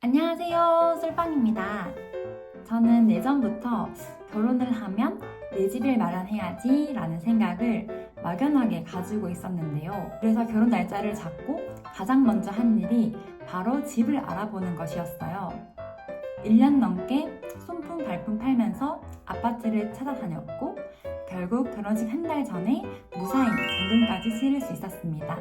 안녕하세요, 솔빵입니다. 저는 예전부터 결혼을 하면 내 집을 마련해야지 라는 생각을 막연하게 가지고 있었는데요. 그래서 결혼 날짜를 잡고 가장 먼저 한 일이 바로 집을 알아보는 것이었어요. 1년 넘게 손품 발품 팔면서 아파트를 찾아다녔고 결국 결혼식 한 달 전에 무사히 잔금까지 치를 수 있었습니다.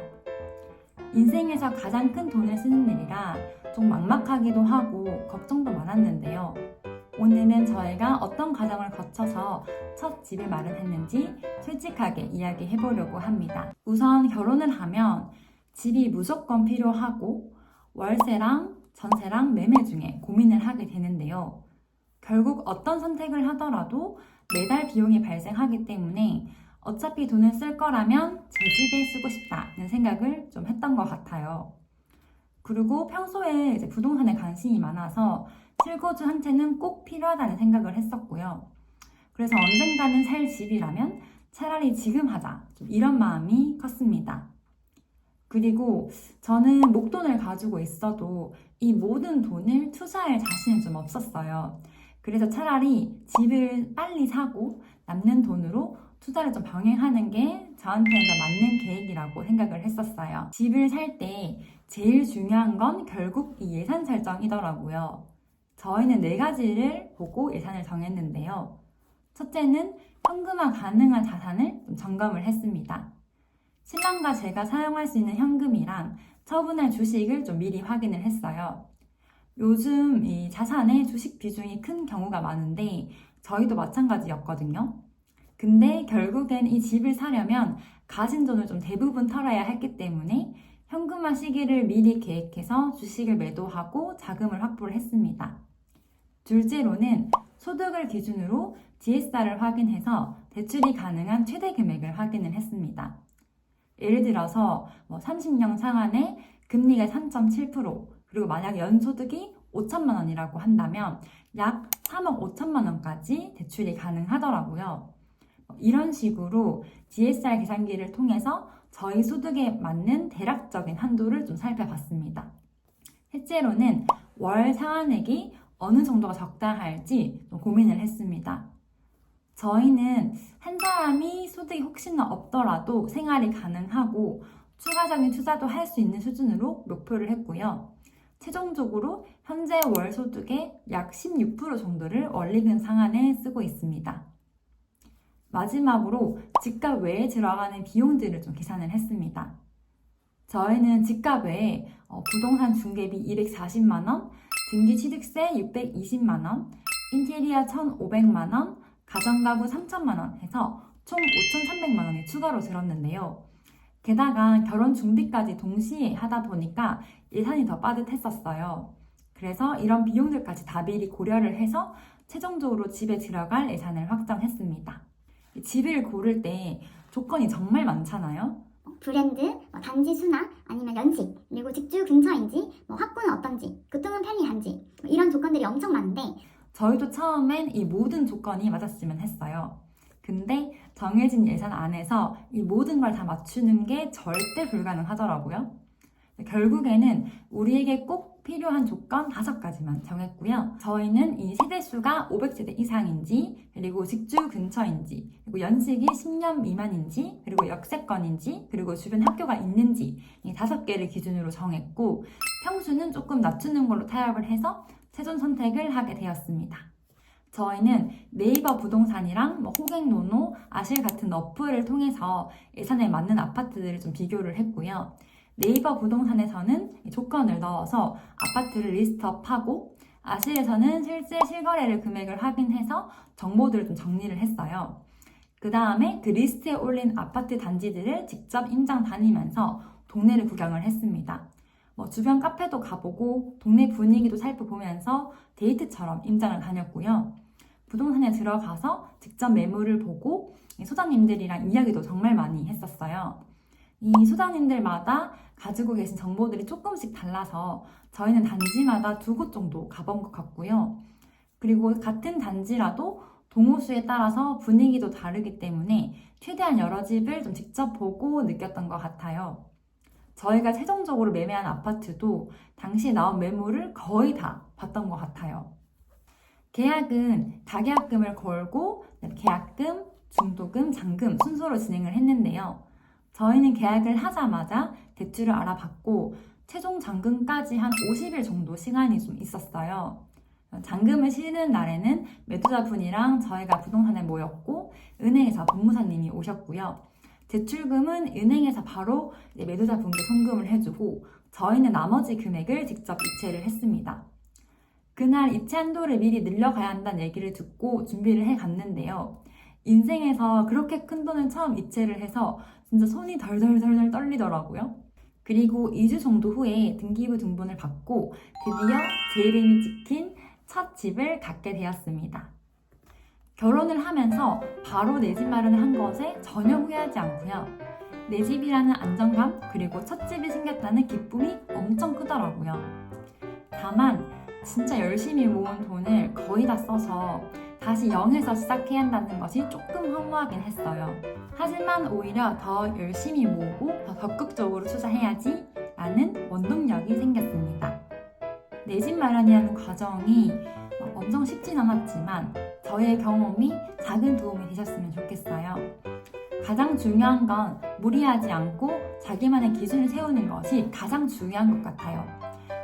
인생에서 가장 큰 돈을 쓰는 일이라 좀 막막하기도 하고 걱정도 많았는데요. 오늘은 저희가 어떤 과정을 거쳐서 첫 집을 마련했는지 솔직하게 이야기해 보려고 합니다. 우선 결혼을 하면 집이 무조건 필요하고 월세랑 전세랑 매매 중에 고민을 하게 되는데요. 결국 어떤 선택을 하더라도 매달 비용이 발생하기 때문에 어차피 돈을 쓸 거라면 제 집에 쓰고 싶다는 생각을 좀 했던 것 같아요. 그리고 평소에 이제 부동산에 관심이 많아서 실거주 한 채는 꼭 필요하다는 생각을 했었고요. 그래서 언젠가는 살 집이라면 차라리 지금 하자, 좀 이런 마음이 컸습니다. 그리고 저는 목돈을 가지고 있어도 이 모든 돈을 투자할 자신은 좀 없었어요. 그래서 차라리 집을 빨리 사고 남는 돈으로 투자를 좀 병행하는 게 저한테는 더 맞는 계획이라고 생각을 했었어요. 집을 살 때 제일 중요한 건 결국 이 예산 설정이더라고요. 저희는 4가지를 보고 예산을 정했는데요. 첫째는 현금화 가능한 자산을 좀 점검을 했습니다. 신랑과 제가 사용할 수 있는 현금이랑 처분할 주식을 좀 미리 확인을 했어요. 요즘 이 자산의 주식 비중이 큰 경우가 많은데 저희도 마찬가지였거든요. 근데 결국엔 이 집을 사려면 가진 돈을 좀 대부분 털어야 했기 때문에 현금화 시기를 미리 계획해서 주식을 매도하고 자금을 확보를 했습니다. 둘째로는 소득을 기준으로 DSR을 확인해서 대출이 가능한 최대 금액을 확인을 했습니다. 예를 들어서 30년 상한에 금리가 3.7%, 그리고 만약 연소득이 5천만 원이라고 한다면 약 3억 5천만 원까지 대출이 가능하더라고요. 이런 식으로 DSR 계산기를 통해서 저희 소득에 맞는 대략적인 한도를 좀 살펴봤습니다. 셋째로는 월 상환액이 어느 정도가 적당할지 좀 고민을 했습니다. 저희는 한 사람이 소득이 혹시나 없더라도 생활이 가능하고 추가적인 투자도 할 수 있는 수준으로 목표를 했고요. 최종적으로 현재 월 소득의 약 16% 정도를 원리금 상환에 쓰고 있습니다. 마지막으로 집값 외에 들어가는 비용들을 좀 계산을 했습니다. 저희는 집값 외에 부동산 중개비 240만원, 등기 취득세 620만원, 인테리어 1,500만원, 가전가구 3천만원 해서 총 5,300만원이 추가로 들었는데요. 게다가 결혼 준비까지 동시에 하다 보니까 예산이 더 빠듯했었어요. 그래서 이런 비용들까지 다 미리 고려를 해서 최종적으로 집에 들어갈 예산을 확정했습니다. 집을 고를 때 조건이 정말 많잖아요. 브랜드, 단지 수나 아니면 연식, 그리고 직주 근처인지, 학군은 어떤지, 교통은 편리한지 이런 조건들이 엄청 많은데 저희도 처음엔 이 모든 조건이 맞았으면 했어요. 근데 정해진 예산 안에서 이 모든 걸 다 맞추는 게 절대 불가능하더라고요. 결국에는 우리에게 꼭 필요한 조건 5가지만 정했고요. 저희는 이 세대수가 500세대 이상인지, 그리고 직주 근처인지, 그리고 연식이 10년 미만인지, 그리고 역세권인지, 그리고 주변 학교가 있는지 이 5개를 기준으로 정했고 평수는 조금 낮추는 걸로 타협을 해서 최종 선택을 하게 되었습니다. 저희는 네이버 부동산이랑 호갱노노, 아실 같은 어플을 통해서 예산에 맞는 아파트들을 좀 비교를 했고요. 네이버 부동산에서는 조건을 넣어서 아파트를 리스트업하고 아실에서는 실제 실거래를 금액을 확인해서 정보들을 좀 정리를 했어요. 그 다음에 그 리스트에 올린 아파트 단지들을 직접 임장 다니면서 동네를 구경을 했습니다. 주변 카페도 가보고 동네 분위기도 살펴보면서 데이트처럼 임장을 다녔고요. 부동산에 들어가서 직접 매물을 보고 소장님들이랑 이야기도 정말 많이 했었어요. 이 소장님들마다 가지고 계신 정보들이 조금씩 달라서 저희는 단지마다 2곳 정도 가본 것 같고요. 그리고 같은 단지라도 동호수에 따라서 분위기도 다르기 때문에 최대한 여러 집을 좀 직접 보고 느꼈던 것 같아요. 저희가 최종적으로 매매한 아파트도 당시에 나온 매물을 거의 다 봤던 것 같아요. 계약은 가계약금을 걸고 계약금, 중도금, 잔금 순서로 진행을 했는데요. 저희는 계약을 하자마자 대출을 알아봤고 최종 잔금까지 한 50일 정도 시간이 좀 있었어요. 잔금을 치는 날에는 매도자분이랑 저희가 부동산에 모였고 은행에서 법무사님이 오셨고요. 대출금은 은행에서 바로 매도자분께 송금을 해주고 저희는 나머지 금액을 직접 이체를 했습니다. 그날 이체 한도를 미리 늘려가야 한다는 얘기를 듣고 준비를 해갔는데요. 인생에서 그렇게 큰 돈을 처음 이체를 해서 진짜 손이 덜덜덜 떨리더라고요. 그리고 2주 정도 후에 등기부 등본을 받고 드디어 제 이름이 찍힌 첫 집을 갖게 되었습니다. 결혼을 하면서 바로 내 집 마련을 한 것에 전혀 후회하지 않고요. 내 집이라는 안정감 그리고 첫 집이 생겼다는 기쁨이 엄청 크더라고요. 다만 진짜 열심히 모은 돈을 거의 다 써서 다시 0에서 시작해야 한다는 것이 조금 허무하긴 했어요. 하지만 오히려 더 열심히 모으고 더 적극적으로 투자해야지 라는 원동력이 생겼습니다. 내 집 마련이라는 과정이 엄청 쉽진 않았지만 저의 경험이 작은 도움이 되셨으면 좋겠어요. 가장 중요한 건 무리하지 않고 자기만의 기준을 세우는 것이 가장 중요한 것 같아요.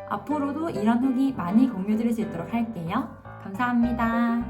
앞으로도 이런 후기 많이 공유드릴 수 있도록 할게요. 감사합니다.